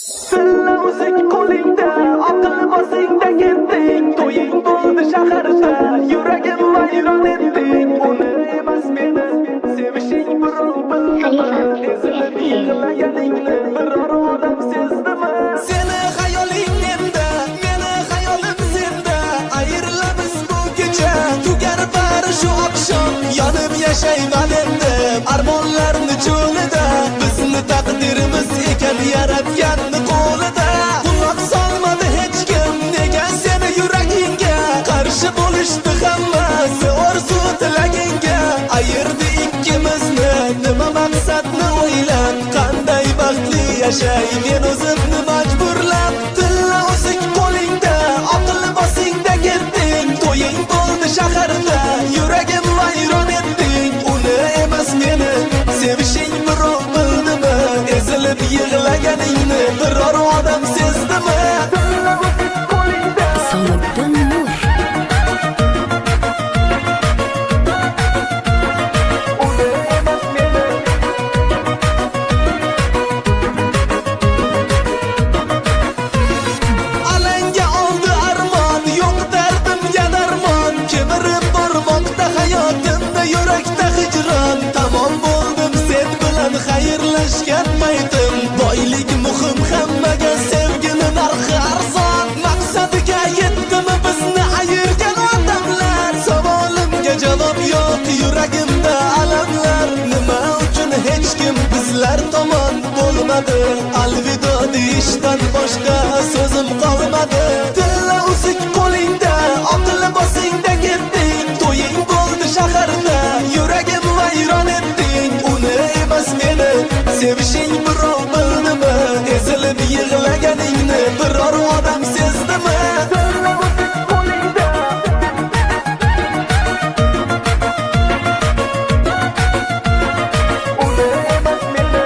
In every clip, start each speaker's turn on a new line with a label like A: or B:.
A: Tilla o'zik qo'lingda, aql bosingda ketding, to'ying bo'ldi shaharda, yuragim vayron etding, uni emas meni, sevishing birov bildimi, ezilib yig'laganingni biror odam sezdimi? Seni hayoling menda, meni hayolim senda, ayrilamiz bu kecha, tugar bari shu oqshom, yonib yashayman endi, armonlarni cho'lida, bizni taqdirimiz ekan yaratganni qo'lida. Quloq solmadi hech kim, nega seni yuragingga, qarshi bo'lishdi hammasi orzu tilagingga. Ayirdi ikkimizni, nima maqsadni o'ylab, qanday baxtli yashay men o'zimni majburlab. Tilla o'zik qo'lingda, aql bosingda ketding, to'ying bo'ldi shaharda, yuragim vayron etding, uni emas meni, sevishing birov bildimi, ezilib yig'laganingni biror odam sezdimi? Tilla o'zik qo'lingda,
B: Soloddin Nur.
A: uni emas meni. Alanga oldi armon, yo'q dardimga darmon, kemirib bormoqda hayotimda yurakda hijron. Tamom bo'ldim sen bilan xayrlashgan paytim, boylik muhim hammaga, sevgini narxi arzon. Maqsadiga yetdimi bizni ayirgan odamlar? Savolimga javob yo'q, yuragimda alamlar. Nima uchun hech kim bizlar tomon bo'lmadi? Alvido deyishdan boshqa so'zim qolmadi. Tilla o'zik qo'lingda, aql bosingda ketding, to'ying bo'ldi shaharda, yuragim vayron etding, uni emas meni, sevishing birov bildimi, ezilib yig'laganingni biror odam sezdimi? Tilla o'zik qo'lingda, uni emas meni.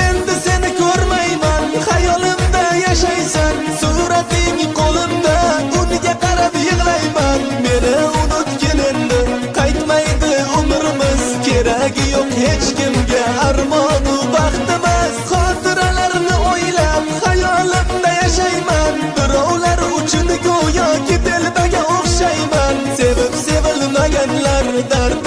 A: Endi seni ko'rmayman, xayolimda yashaysan, surating qo'limda, unga qarab yig'layman. Meni unutgin endi, qaytmaydi umrimiz, keragi yo'q hech kimga armonu baxtimiz. Xotiralarni o'ylab, xayolimda yashayman, birovlar uchun go'yoki telbaga o'xshayman. Sevib sevilmaganlar dard